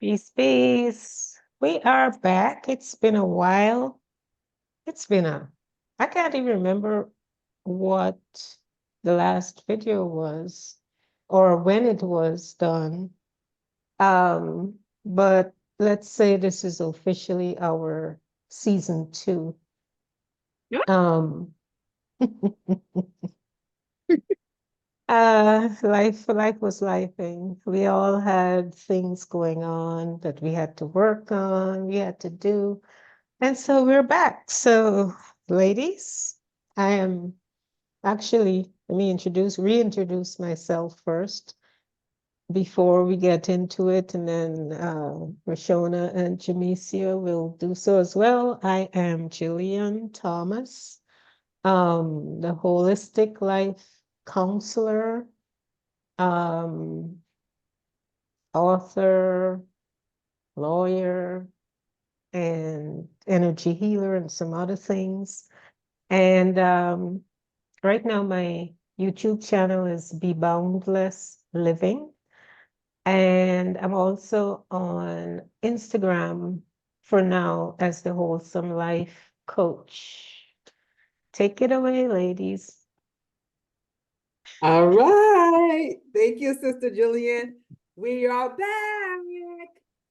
Peace, peace. We are back. It's been a while. I can't even remember what the last video was or when it was done. But let's say this is officially our season 2. Um, life was lifing. We all had things going on that we had to work on, we had to do. And so we're back. So, ladies, I am actually, let me reintroduce myself first before we get into it, and then Reshonah and Jamesia will do so as well. I am Gillian Thomas, the holistic life counselor, um, author, lawyer, and energy healer, and some other things. And right now, my YouTube channel is Be Boundless Living. And I'm also on Instagram for now as the Wholesome Life Coach. Take it away, ladies. All right. Thank you, Sister Gillian. We are back.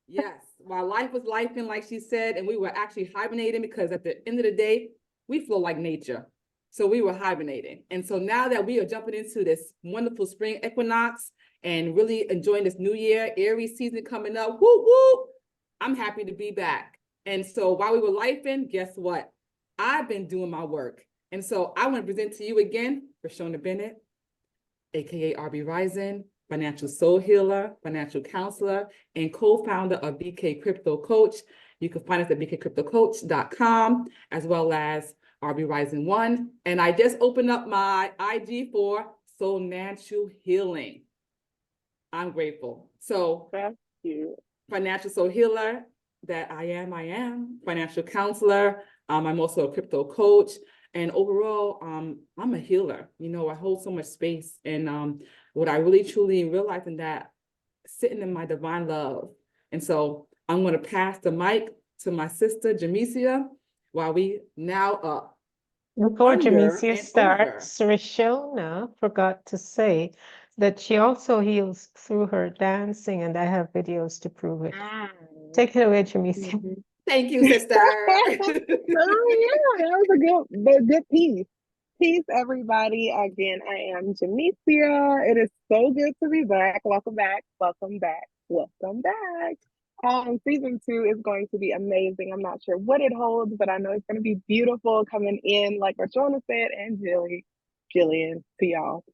Yes, while life was lifing, like she said, and we were actually hibernating because at the end of the day, we flow like nature. So we were hibernating. And so now that we are jumping into this wonderful spring equinox and really enjoying this new year, Aries season coming up, whoop, whoop, I'm happy to be back. And so while we were lifing, guess what? I've been doing my work. And so I want to present to you again, Reshonah Bennett, aka RB Rising, financial soul healer, financial counselor, and co-founder of BK Crypto Coach. You can find us at bkcryptocoach.com, as well as RB Rising 1. And I just opened up my IG for Soul Natural Healing. I'm grateful. So thank you. Financial soul healer that I am, financial counselor. I'm also a crypto coach. And overall, I'm a healer. You know, I hold so much space. And what I really truly realized in that, sitting in my divine love. And so I'm going to pass the mic to my sister, Jamesia, while we now up. Before Jamesia starts, Reshonah forgot to say that she also heals through her dancing, and I have videos to prove it. Take it away, Jamesia. Mm-hmm. Thank you, sister. Oh yeah, that was a good piece. Peace, everybody. Again, I am Jamesia. It is so good to be back. Welcome back. Welcome back. Welcome back. Season 2 is going to be amazing. I'm not sure what it holds, but I know it's going to be beautiful coming in, like Reshonah said, and Gillian to y'all,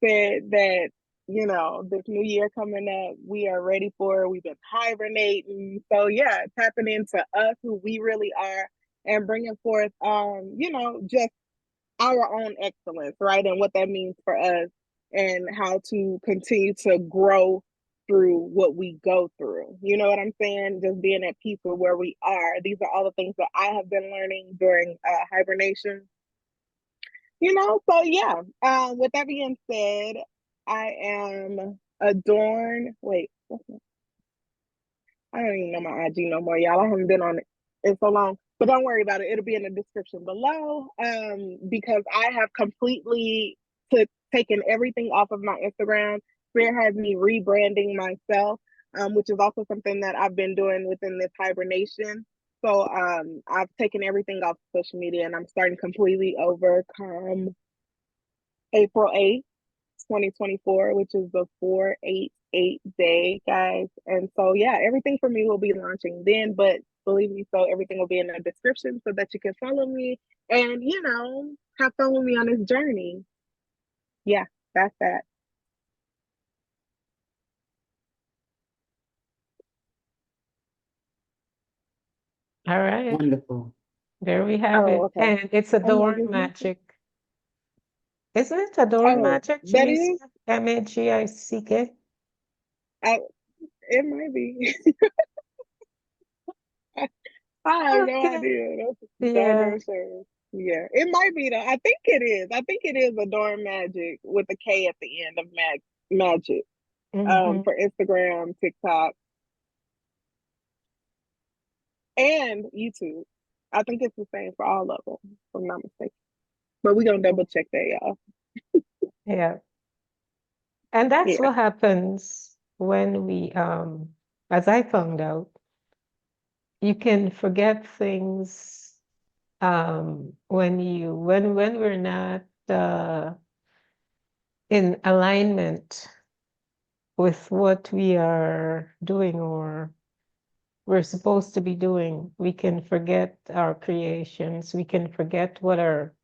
said that, you know, this new year coming up, we are ready for it. We've been hibernating. So yeah, tapping into us, who we really are, and bringing forth, you know, just our own excellence, right? And what that means for us and how to continue to grow through what we go through. You know what I'm saying? Just being at peace with where we are. These are all the things that I have been learning during hibernation. You know, so yeah. With that being said, I am adorned. Wait, I don't even know my IG no more, y'all. I haven't been on it in so long. But don't worry about it. It'll be in the description below. Because I have completely taken everything off of my Instagram. Spirit has me rebranding myself, which is also something that I've been doing within this hibernation. So I've taken everything off social media, and I'm starting completely over come April 8th, 2024, which is the 488 day, guys. And so yeah, everything for me will be launching then, but believe me, so everything will be in the description so that you can follow me and, you know, have fun with me on this journey. Yeah, that's that. All right. Wonderful. There we have it. Okay. And it's Adorn Magic. Isn't it Adorn Magic? That is Magick. It might be. I have no idea. That's doggone sure. Yeah, it might be though. I think it is. I think it is Adorn Magic with a K at the end of magic. For Instagram, TikTok. and YouTube. I think it's the same for all of them, if I'm not mistaken. But we're gonna double check that, y'all. Yeah. And that's Yeah. what happens when we, as I found out, you can forget things when we're not in alignment with what we are doing or we're supposed to be doing. We can forget our creations. We can forget what our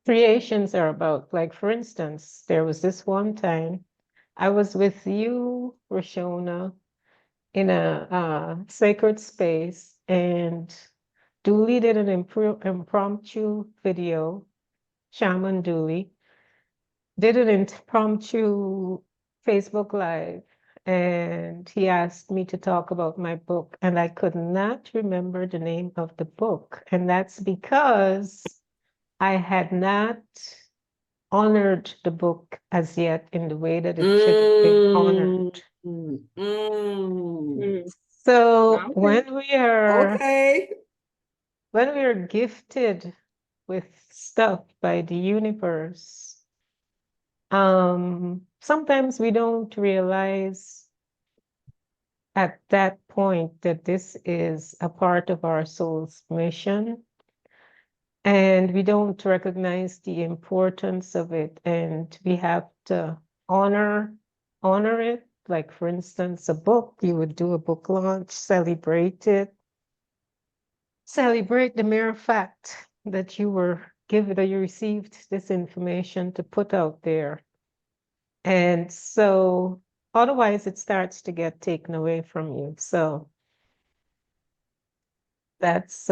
creations are about. Like, for instance, there was this one time I was with you, Reshonah, in a sacred space, and Dooley did an impromptu video. Shaman Dooley did an impromptu Facebook Live, and he asked me to talk about my book, and I could not remember the name of the book. And that's because I had not honored the book as yet in the way that it should have been honored. Mm. So Okay. when we are gifted with stuff by the universe, sometimes we don't realize at that point that this is a part of our soul's mission, and we don't recognize the importance of it, and we have to honor it. Like, for instance, a book, you would do a book launch, celebrate it, celebrate the mere fact that you were given, that you received this information to put out there. And so otherwise it starts to get taken away from you. So that's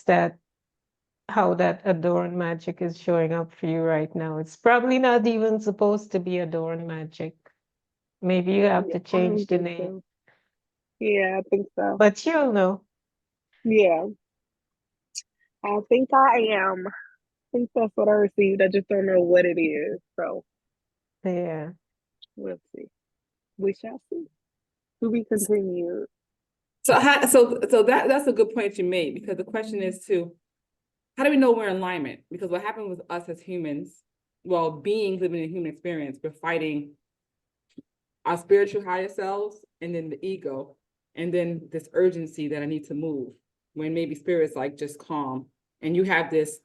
that how that adorned magic is showing up for you right now. It's probably not even supposed to be adorned magic. Maybe you have to Yeah, I change don't the think name, so. Yeah, I think so. but you'll know. Yeah, I think I am. I think that's what I received. I just don't know what it is. So Yeah. we'll see. We shall see. To be continued. So that's a good point you made, because the question is too, how do we know we're in alignment? Because what happened with us as humans, well, beings living in human experience, we're fighting our spiritual higher selves and then the ego, and then this urgency that I need to move, when maybe spirit's like just calm, and you have this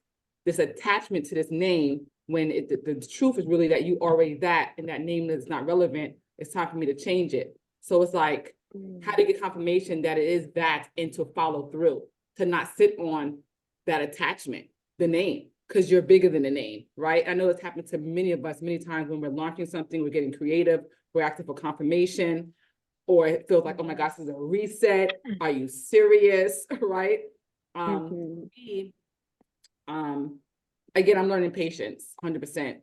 attachment to this name, when the truth is really that you already that, and that name is not relevant. It's time for me to change it. So it's like, how to get confirmation that it is that, and to follow through, to not sit on that attachment, the name, because you're bigger than the name, right? I know it's happened to many of us many times when we're launching something, we're getting creative, we're asking for confirmation, or it feels like, oh my gosh, this is a reset. Are you serious? Right? Me, again, I'm learning patience 100%.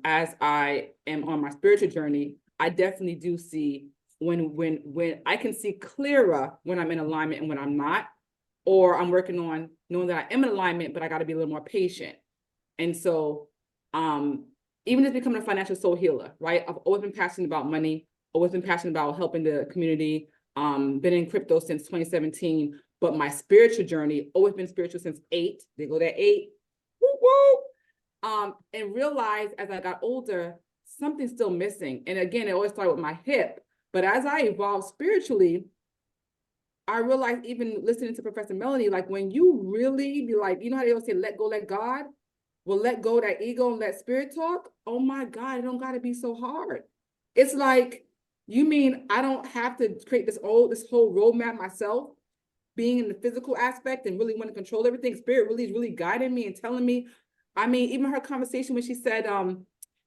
As I am on my spiritual journey, I definitely do see when I can see clearer when I'm in alignment and when I'm not, or I'm working on knowing that I am in alignment, but I got to be a little more patient. And so, even as becoming a financial soul healer, right? I've always been passionate about money, always been passionate about helping the community, been in crypto since 2017, but my spiritual journey, always been spiritual since 8, they go to 8, woo woo, and realized as I got older, something's still missing. And again, it always started with my hip, but as I evolved spiritually, I realized, even listening to Professor Melanie, like when you really be like, you know how they always say, let go, let God? Well, let go that ego and let spirit talk. Oh my God, it don't got to be so hard. It's like, you mean I don't have to create this whole roadmap myself, being in the physical aspect and really want to control everything? Spirit really is really guiding me and telling me. I mean, even her conversation when she said,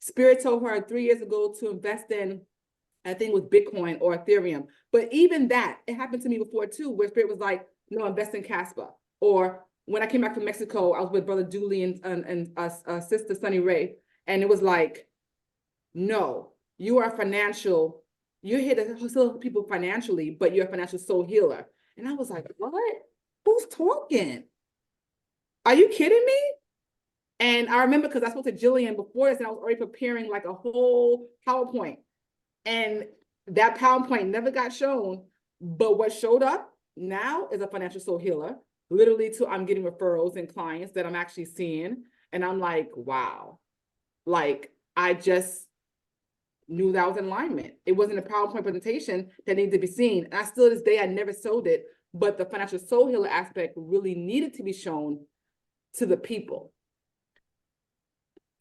Spirit told her 3 years ago to invest in, I think it was Bitcoin or Ethereum. But even that, it happened to me before too, where Spirit was like, no, invest in Casper. Or when I came back from Mexico, I was with Brother Dooley and Sister Sunny Ray. And it was like, no, you are financial. You're here to help people financially, but you're a financial soul healer. And I was like, what? Who's talking? Are you kidding me? And I remember, because I spoke to Gillian before this, and I was already preparing like a whole PowerPoint. And that PowerPoint never got shown, but what showed up now is a financial soul healer. Literally, I'm getting referrals and clients that I'm actually seeing, and I'm like, wow, like I just knew that was in alignment. It wasn't a PowerPoint presentation that needed to be seen. And I still, to this day, I never sold it, but the financial soul healer aspect really needed to be shown to the people.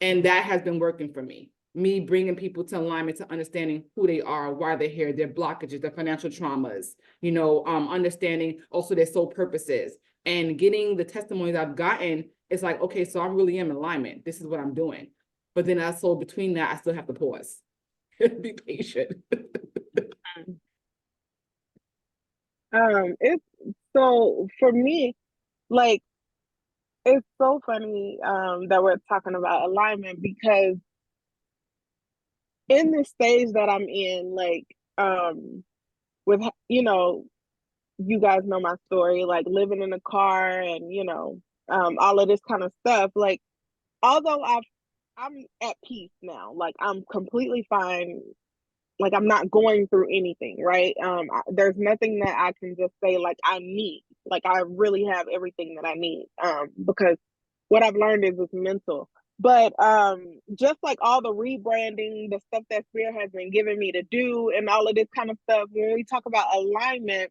And that has been working for me. Me bringing people to alignment, to understanding who they are, why they're here, their blockages, their financial traumas, you know, understanding also their soul purposes, and getting the testimonies I've gotten. It's like, okay, so I really am in alignment. This is what I'm doing. But then also between that, I still have to pause. Be patient. It's so for me, like it's so funny that we're talking about alignment, because in the stage that I'm in, like with, you know, you guys know my story, like living in a car and, you know, all of this kind of stuff. Like, although I'm at peace now, like I'm completely fine. Like I'm not going through anything, right? There's nothing that I can just say like I need. Like I really have everything that I need. Because what I've learned is it's mental. But just like all the rebranding, the stuff that Spirit has been giving me to do, and all of this kind of stuff, when we talk about alignment,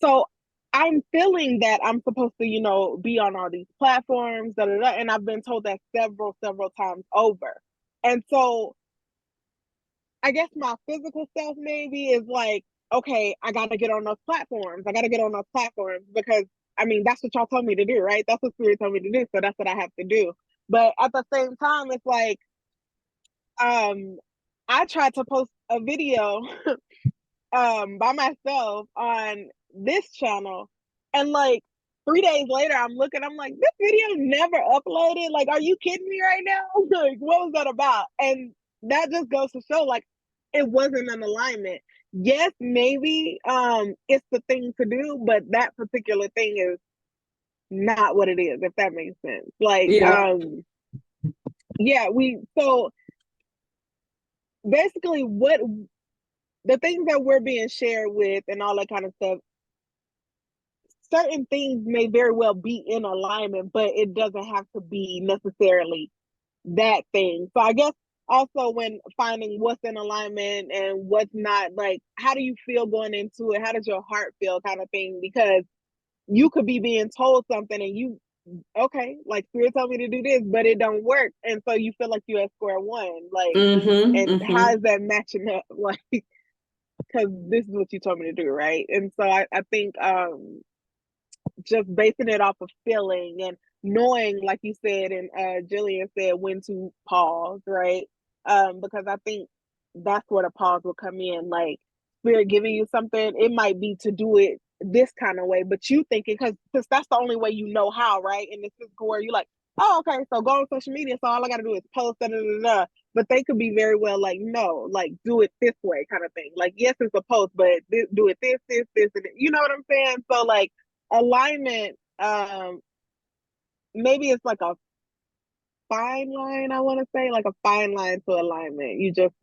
so I'm feeling that I'm supposed to, you know, be on all these platforms, da, da, da, and I've been told that several times over. And so I guess my physical self maybe is like, okay, I got to get on those platforms. I got to get on those platforms because, I mean, that's what y'all told me to do, right? That's what Spirit told me to do. So that's what I have to do. But at the same time, it's like, I tried to post a video by myself on this channel, and like 3 days later I'm looking, I'm like, this video never uploaded. Like, are you kidding me right now? Like, what was that about? And that just goes to show like it wasn't an alignment. Yes, maybe it's the thing to do, but that particular thing is not what it is, if that makes sense. Like Yeah. yeah, we so basically what the things that we're being shared with and all that kind of stuff, certain things may very well be in alignment, but it doesn't have to be necessarily that thing. So I guess also when finding what's in alignment and what's not, like, how do you feel going into it? How does your heart feel, kind of thing? Because you could be being told something and you, okay, like Spirit told me to do this, but it don't work. And so you feel like you're at square one. Like, and how is that matching up? Like, because this is what you told me to do, right? And so I think just basing it off of feeling and knowing, like you said, and Gillian said, when to pause, right? Because I think that's where the pause will come in. Like Spirit giving you something, it might be to do it this kind of way, but you thinking, because that's the only way you know how, right? And this is where you're like, oh, okay, so go on social media, so all I got to do is post, da, da, da, da. But they could be very well like, no, like do it this way, kind of thing. Like, yes, it's a post, but do it this, and you know what I'm saying? So like alignment, maybe it's like a fine line, I want to say, like a fine line to alignment. You just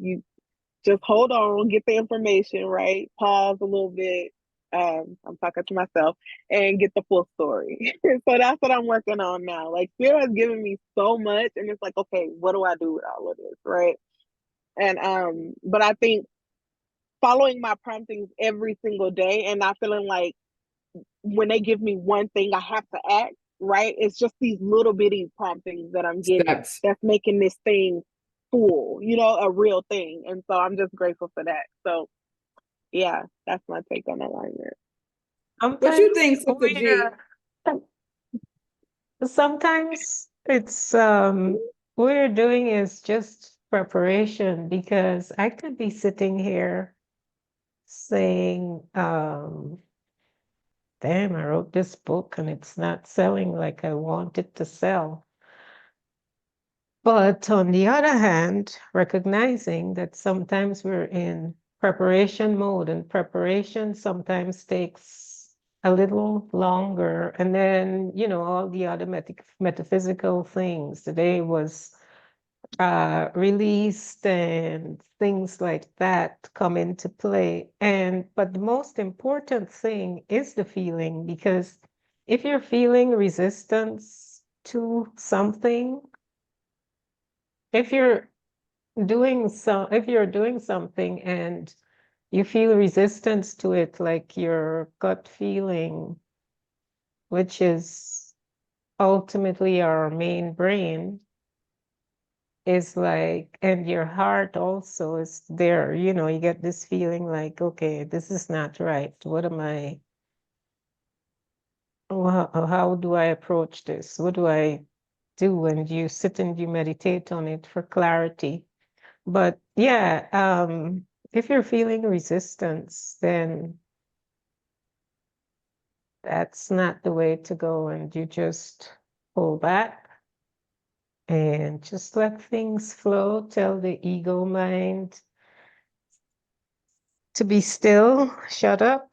hold on, get the information right, pause a little bit. I'm talking to myself, and get the full story. So that's what I'm working on now. Like Spirit has given me so much, and it's like, okay, what do I do with all of this, right? And but I think following my promptings every single day and not feeling like when they give me one thing I have to act, right? It's just these little bitty promptings that I'm getting Steps. that's making this thing full, you know, a real thing. And so I'm just grateful for that. So yeah, that's my take on alignment. What you Sometimes think, Sister G? sometimes it's what we're doing is just preparation, because I could be sitting here saying, damn, I wrote this book and it's not selling like I want it to sell. But on the other hand, recognizing that sometimes we're in preparation mode, and preparation sometimes takes a little longer. And then, all the other metaphysical things. Today was released and things like that come into play. But the most important thing is the feeling, because if you're feeling resistance to something, if you're if you're doing something and you feel resistance to it, like your gut feeling, which is ultimately our main brain, is like, and your heart also is there, you get this feeling like, okay, this is not right. What am I, how do I approach this? What do I do? And you sit and you meditate on it for clarity. But yeah, if you're feeling resistance, then that's not the way to go. And you just pull back and just let things flow. Tell the ego mind to be still, shut up.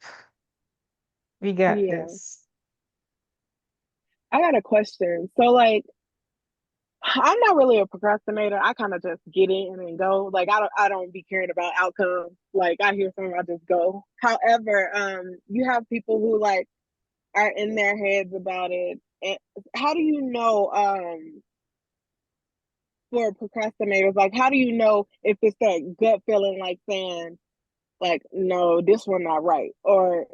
We got Yeah. this. I got a question. So like I'm not really a procrastinator. I kind of just get in and go. Like I don't be caring about outcomes. Like I hear something, I just go. However, you have people who like are in their heads about it. And how do you know for procrastinators, like how do you know if it's that gut feeling like saying like no, this one not right, or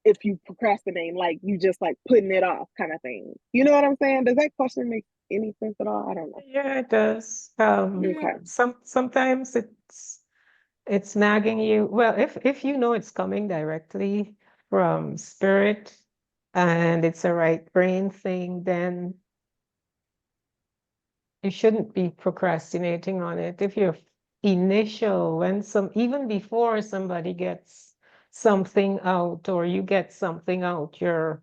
if you procrastinate, like you just like putting it off kind of thing. You know what I'm saying? Does that question make any sense at all? I don't know. Yeah, it does. Okay. Sometimes it's nagging you. Well, if you know it's coming directly from spirit and it's a right brain thing, then you shouldn't be procrastinating on it. If you're initial, even before somebody gets something out or you get something out, your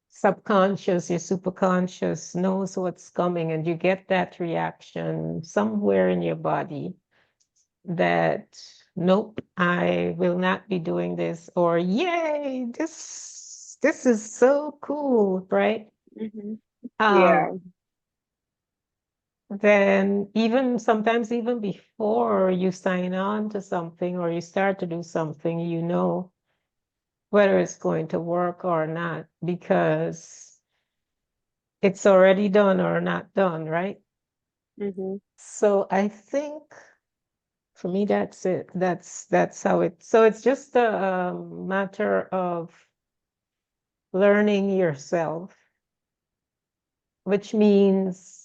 subconscious, your superconscious knows what's coming, and you get that reaction somewhere in your body that, nope, I will not be doing this, or yay, this is so cool, right? Mm-hmm. Yeah. Um, then even sometimes even before you sign on to something or you start to do something, you know whether it's going to work or not because it's already done or not done, right? Mm-hmm. So I think for me, that's it. That's how so it's just a matter of learning yourself, which means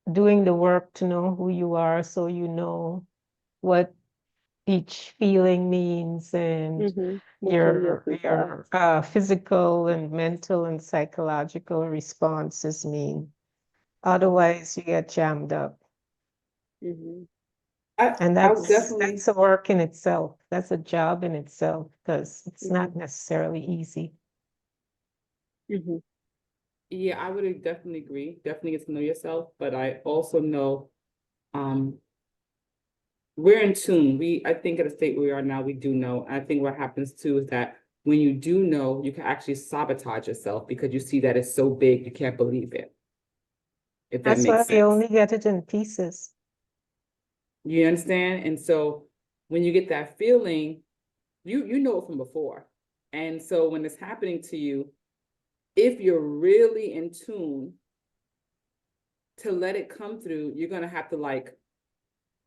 doing the work to know who you are so you know what each feeling means and Mm-hmm. What your your yeses are. your physical and mental and psychological responses mean. Otherwise, you get jammed up. Mm-hmm. And I would definitely, that's a work in itself. That's a job in itself because it's Mm-hmm. not necessarily easy. Mm-hmm. yeah, I would definitely agree. Definitely get to know yourself, but I also know um we're in tune. I think at a state where we are now, we do know. I think what happens too is that when you do know, you can actually sabotage yourself because you see that it's so big, you can't believe it, if that That's why makes we sense. only get it in pieces. You understand? And so when you get that feeling, you know it from before. And so when it's happening to you, if you're really in tune to let it come through, you're gonna have to like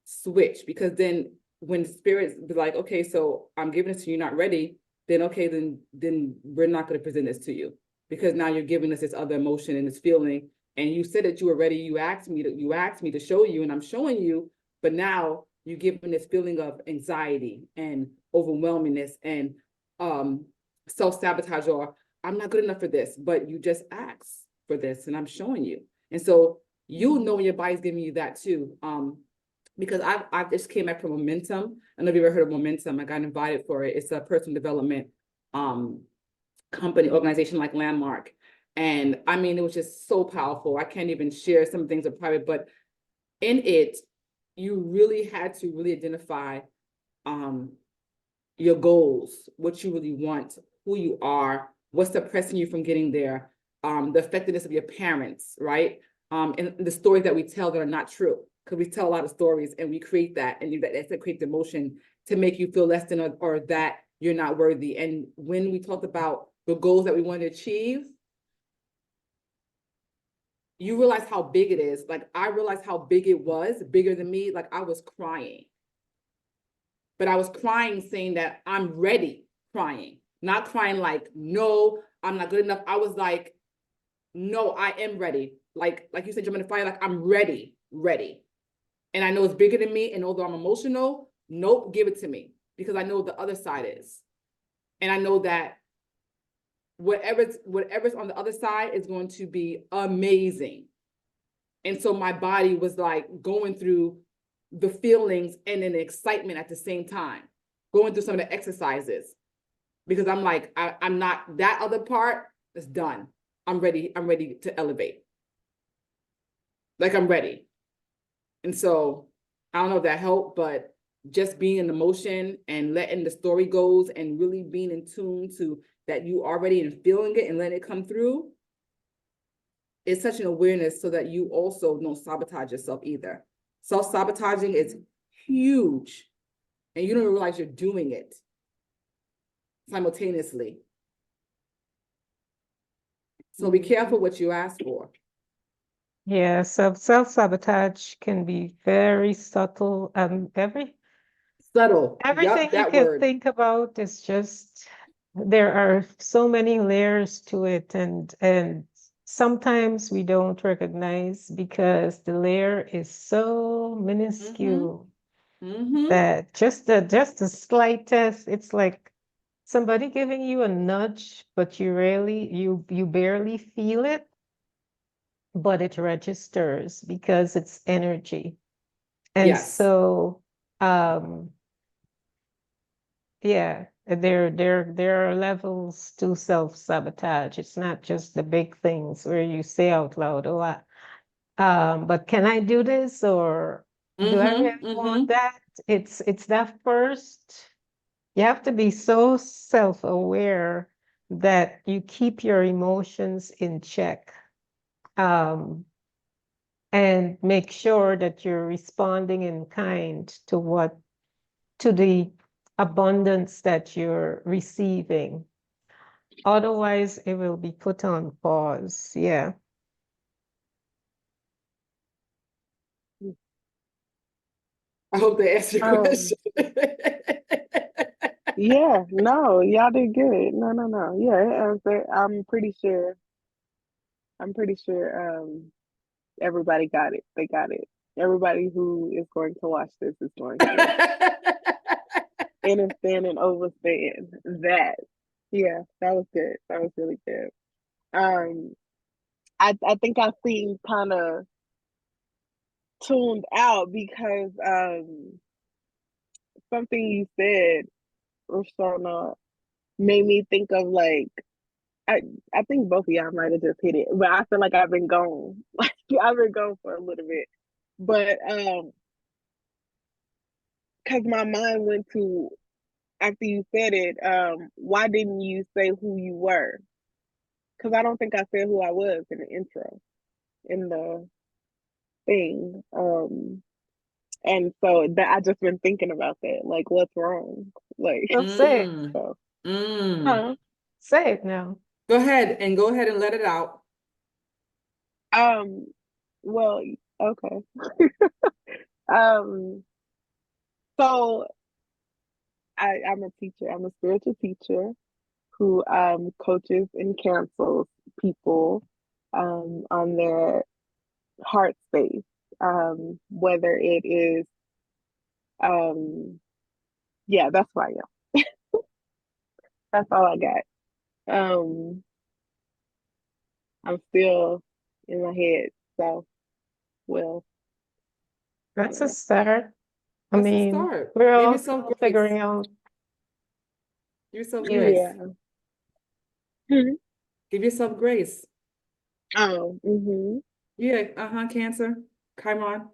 switch, because then when spirits be like, okay, so I'm giving this to you, not ready, then okay, then we're not going to present this to you, because now you're giving us this other emotion and this feeling, and you said that you were ready. You asked me to show you, and I'm showing you, but now you're giving this feeling of anxiety and overwhelmingness and self-sabotage, or I'm not good enough for this, but you just asked for this and I'm showing you. And so you'll know when your body's giving you that too. Because I just came back from Momentum. I don't know if you ever heard of Momentum. I got invited for it. It's a personal development company, organization like Landmark. And I mean, it was just so powerful. I can't even share some things in private, but in it, you really had to really identify your goals, what you really want, who you are, what's suppressing you from getting there, the effectiveness of your parents, right? and the stories that we tell that are not true, because we tell a lot of stories and we create that, and that's that create the emotion to make you feel less than or that you're not worthy. And when we talked about the goals that we want to achieve, you realize how big it is. Like, I realized how big it was, bigger than me. Like, I was crying. But I was crying saying that I'm ready, crying. Not crying like, no, I'm not good enough. I was like, no, I am ready. Like you said, jump in the fire, like, I'm ready. And I know it's bigger than me. And although I'm emotional, nope, give it to me. Because I know what the other side is. And I know that whatever's on the other side is going to be amazing. And so my body was like going through the feelings and an excitement at the same time, going through some of the exercises, because I'm like, I'm not, that other part is done. I'm ready to elevate. Like, I'm ready. And so I don't know if that helped, but just being in the motion and letting the story goes and really being in tune to that you already and feeling it and letting it come through, it's such an awareness so that you also don't sabotage yourself either. Self-sabotaging is huge, and you don't even realize you're doing it simultaneously. So be careful what you ask for. Yeah, so self-sabotage can be very subtle. Subtle. Everything Yup, you that can word. think about is just, there are so many layers to it, and sometimes we don't recognize because the layer is so minuscule that just the slightest, it's like somebody giving you a nudge, but you barely feel it, but it registers because it's energy. And Yes. so yeah, there are levels to self-sabotage. It's not just the big things where you say out loud, oh, but can I do this, or do I really want that? It's that first. You have to be so self-aware that you keep your emotions in check, and make sure that you're responding in kind to the abundance that you're receiving. Otherwise, it will be put on pause. Yeah. I hope they answer your question. Yeah, no, y'all did good. No. Yeah, it answered. I'm pretty sure everybody got it. They got it. Everybody who is going to watch this is going to understand and overstand that. Yeah, that was good. That was really good. Um, I think I seemed kind of tuned out because something you said, Reshonah, made me think of like I think both of y'all might have just hit it, but I feel like I've been gone. Like I've been gone for a little bit. But because my mind went to, after you said it, why didn't you say who you were? Because I don't think I said who I was in the intro, in the thing. And so that I just been thinking about that. Like, what's wrong? Like, So say it. so Say it now. Go ahead and let it out. well, okay. Um, so I'm a teacher. I'm a spiritual teacher who coaches and counsels people on their heart space. Whether it is yeah, that's who I am. That's all I got. I'm still in my head, so well, That's a yeah. start. I That's a mean, start. we're Give all yourself still grace. figuring out. Give yourself grace. Yeah. Mhm. Give yourself grace. Oh, mm-hmm. Yeah, Cancer. Chiron.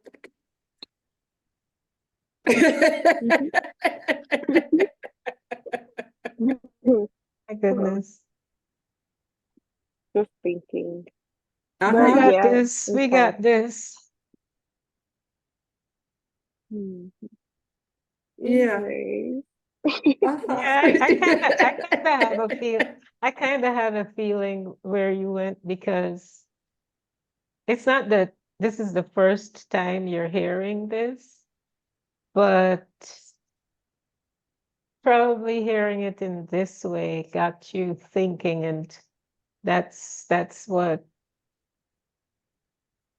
Mm-hmm. My goodness. Just thinking. We Not Uh-huh. got yet. this. It's We fine. got this. Hmm. Yeah. Okay. Uh-huh. Yeah, I kind of have a feel. I kind of have a feeling where you went because it's not that this is the first time you're hearing this, but probably hearing it in this way got you thinking, and that's what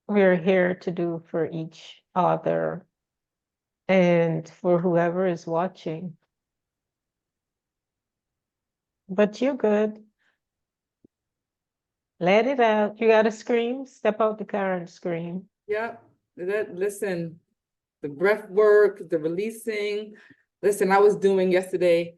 we're here to do for each other and for whoever is watching. But you're good. Let it out. You gotta scream. Step out the car and scream. Yep. Listen, the breath work, the releasing. Listen, I was doing yesterday,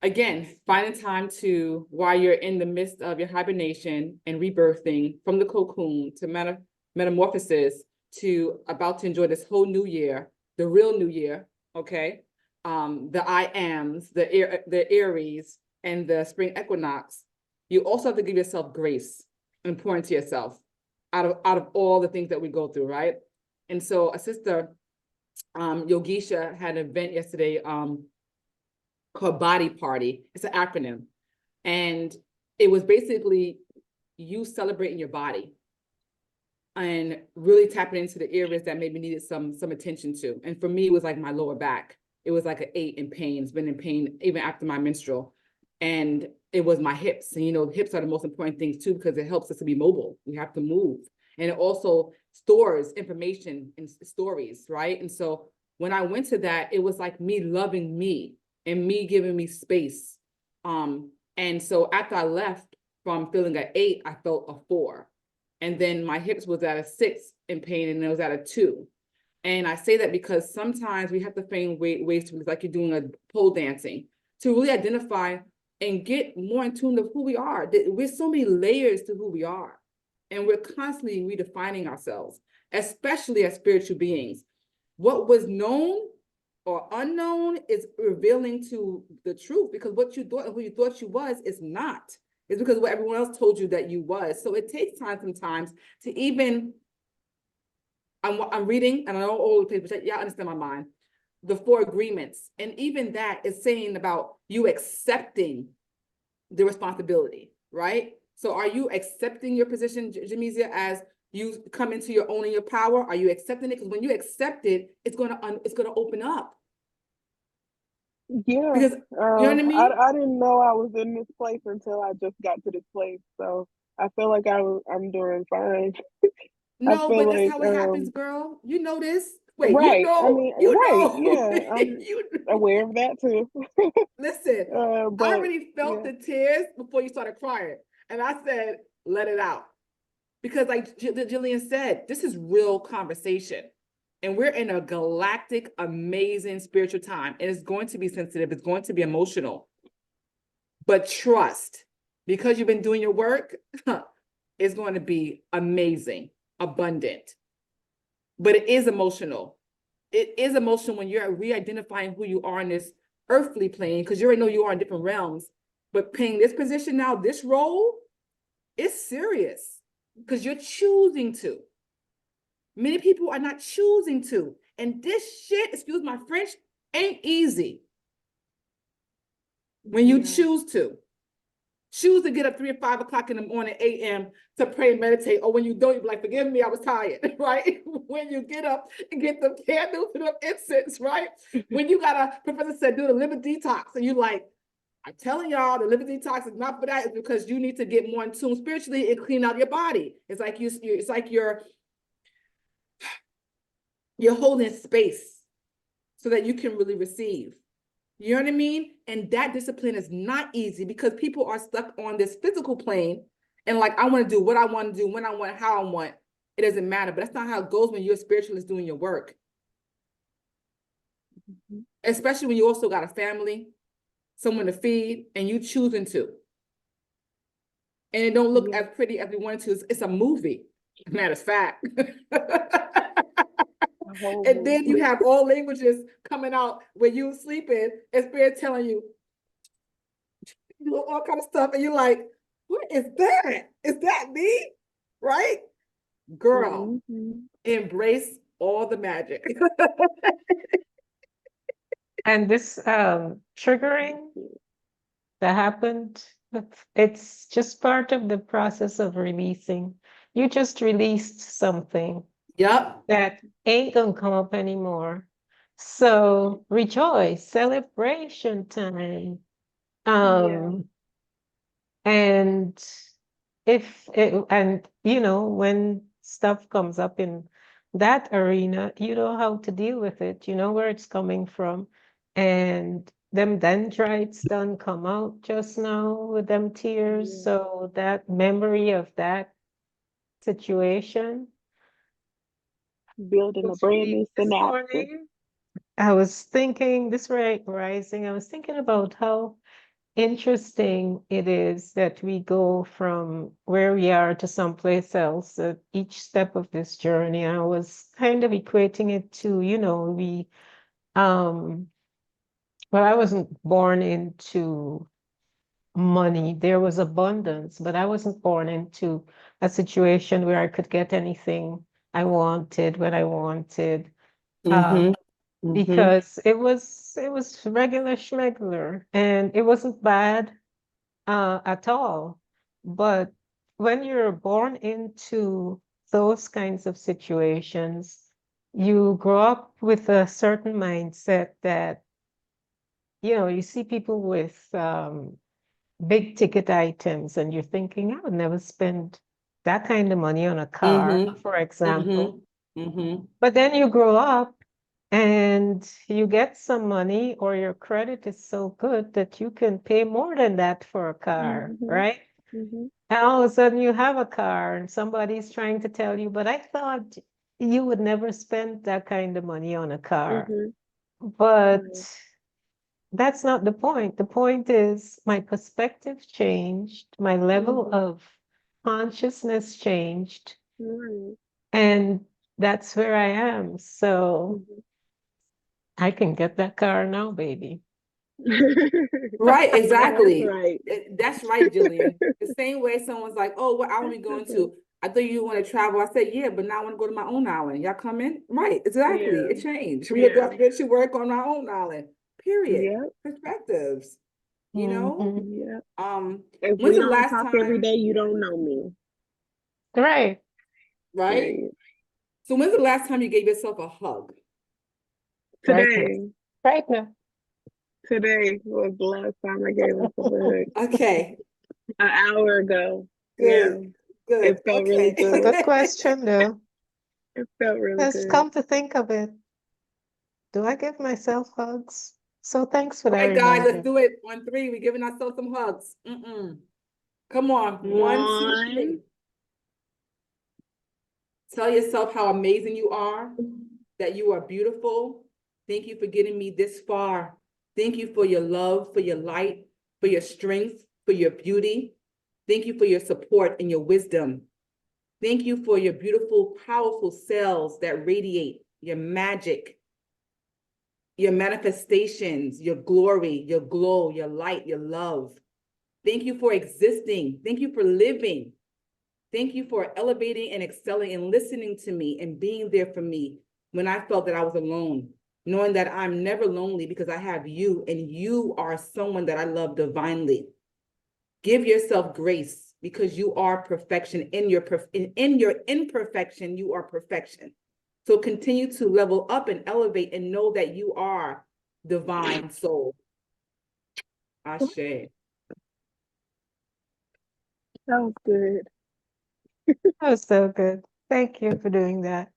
again, finding time to, while you're in the midst of your hibernation and rebirthing from the cocoon to metamorphosis to about to enjoy this whole new year, the real new year, okay? The I ams, the Aries, and the spring equinox. You also have to give yourself grace and pour into yourself out of all the things that we go through, right? And so a sister, Yogisha, had an event yesterday, called Body Party. It's an acronym. And it was basically you celebrating your body and really tapping into the areas that maybe needed some attention to. And for me, it was like my lower back. It was like an 8 in pain. It's been in pain even after my menstrual. And it was my hips. And hips are the most important things too, because it helps us to be mobile. We have to move. And it also stores information and stories, right? And so when I went to that, it was like me loving me and me giving me space. And so after I left from feeling an 8, I felt a 4. And then my hips was at a 6 in pain, and it was at a 2. And I say that because sometimes we have to find ways to, like you're doing a pole dancing, to really identify and get more in tune to who we are. There's so many layers to who we are. And we're constantly redefining ourselves, especially as spiritual beings. What was known or unknown is revealing to the truth, because what you thought, who you thought you was, is not. It's because what everyone else told you that you was. So it takes time sometimes to even, I'm reading, and I know all the papers, y'all understand my mind, the 4 agreements. And even that is saying about you accepting the responsibility, right? So are you accepting your position, Jamesia, as you come into your owning your power? Are you accepting it? Because when you accept it, it's gonna open up. Yeah. Because you know what I mean? I didn't know I was in this place until I just got to this place. So I feel like I'm doing fine. I No, feel but that's like how it happens, girl. You know this. Wait, right. I mean, you right. know, Yeah. I'm you aware of that too. listen. I But already felt yeah. the tears before you started crying, and I said, "Let it out," because, like Gillian said, this is real conversation, and we're in a galactic, amazing spiritual time, and it's going to be sensitive. It's going to be emotional, but trust, because you've been doing your work, it's going to be amazing, abundant. But it is emotional. It is emotional when you're re-identifying who you are in this earthly plane, because you already know you are in different realms. But playing this position now, this role, it's serious because you're choosing to. Many people are not choosing to. And this shit, excuse my French, ain't easy when you Yeah. choose to. Choose to get up 3 or 5 o'clock in the morning, a.m. to pray and meditate. Or when you don't, you be like, forgive me, I was tired, right? When you get up and get the candles and the incense, right? When you got a professor said, do the liver detox. And you like, I'm telling y'all, the liver detox is not for that. It's because you need to get more in tune spiritually and clean out your body. It's like you're holding space so that you can really receive. You know what I mean? And that discipline is not easy because people are stuck on this physical plane and like, I want to do what I want to do, when I want, how I want. It doesn't matter, but that's not how it goes when you're a spiritualist doing your work. Especially when you also got a family, someone to feed, and you choosing to. And it don't look Yeah. as pretty as we wanted to. It's a movie, matter of fact. A whole And then movie. you have all languages coming out when you sleeping and spirit telling you, all kind of stuff, and you're like, what is that? Is that me? right? Girl, Mhm. embrace all the magic. And this triggering that happened, it's just part of the process of releasing. You just released something Yep. that ain't gonna come up anymore. So rejoice, celebration time. Yeah. Um, and if it, and you know, when stuff comes up in that arena, you know how to deal with it, you know where it's coming from. And them dendrites done come out just now with them tears. Yeah. So that memory of that situation Building a was brand new released this synapses. morning. I was thinking this rising, I was thinking about how interesting it is that we go from where we are to someplace else at each step of this journey. I was kind of equating it to, you know, um, well, I wasn't born into money. There was abundance, but I wasn't born into a situation where I could get anything I wanted when I wanted. Uh, Mm-hmm. Mm-hmm. because it was regular schmegular and it wasn't bad at all. But when you're born into those kinds of situations, you grow up with a certain mindset that, you know, you see people with big ticket items and you're thinking, I would never spend that kind of money on a car, Mm-hmm. for example. Mm-hmm. Mm-hmm. But then you grow up and you get some money or your credit is so good that you can pay more than that for a car, Mhm. right? Mhm. And all of a sudden you have a car and somebody's trying to tell you, but I thought you would never spend that kind of money on a car. Mhm. But Right. that's not the point. The point is my perspective changed, my level Mhm. of consciousness changed, Right. and that's where I am. So Mhm. I can get that car now, baby. Right, That's exactly. right. That's right, Jillian. The same way someone's like, oh, what island we going to? I thought you want to travel. I said, yeah, but now I want to go to my own island. Y'all coming? Right, exactly. Yeah. It changed. We Yeah. have to work on our own island. Period. Yep. Perspectives. You know? Mhm. Yep. Um, If when's we the don't last talk every time, day, you don't know me. Right. right? Period. So when's the last time you gave yourself a hug? Right now. Today, Right now. today was the last time I gave myself a hug. Okay, An hour ago. Yeah. good, good. It felt really Okay. good. Good question, though. It felt really Let's good. come to think of it. Do I give myself hugs? So thanks for that Right, guys, let's reminder. do it. On three, we're giving ourselves some hugs. Come on, 1, 2, 3. One. Tell yourself how amazing you are, that you are beautiful. Thank you for getting me this far. Thank you for your love, for your light, for your strength, for your beauty. Thank you for your support and your wisdom. Thank you for your beautiful, powerful cells that radiate your magic, your manifestations, your glory, your glow, your light, your love. Thank you for existing. Thank you for living. Thank you for elevating and excelling and listening to me and being there for me when I felt that I was alone, knowing that I'm never lonely because I have you and you are someone that I love divinely. Give yourself grace because you are perfection. In your imperfection, you are perfection. So continue to level up and elevate and know that you are divine soul. Ashe. That was good. That was so good. Thank you for doing that.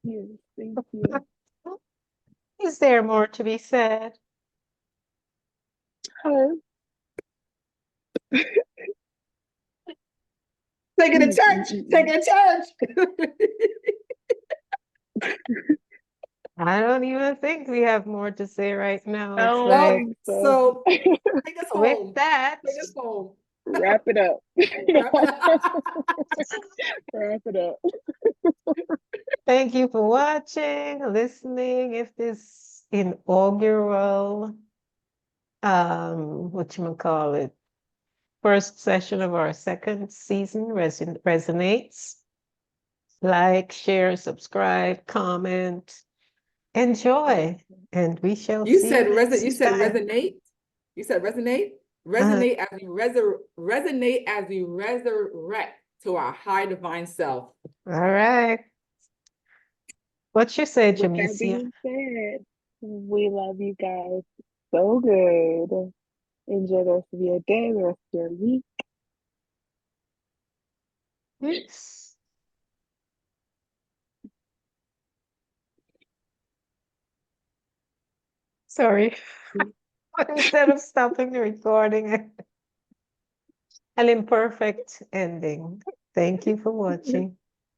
Yes, thank you. Is there more to be said? Hug. Take it to Mm, mm, church. mm, Take mm. it to church. I don't even think we have more to say right now. I It's don't like, think so. So take us with home. that, Take us home. Wrap it up. Wrap it up. Wrap it up. thank you for watching, listening. If this inaugural, what you call it, first session of our second season, Resonates. Like, share, subscribe, comment, enjoy, and we shall You see said you next you said time. resonate. You said resonate. Resonate as we resonate as we resurrect to our high divine self. All right. What you say, With that Jamesia? being said, we love you guys so good. Enjoy the rest of your day, the rest of your week. Yes. Sorry. Instead of stopping the recording, an imperfect ending. Thank you for watching.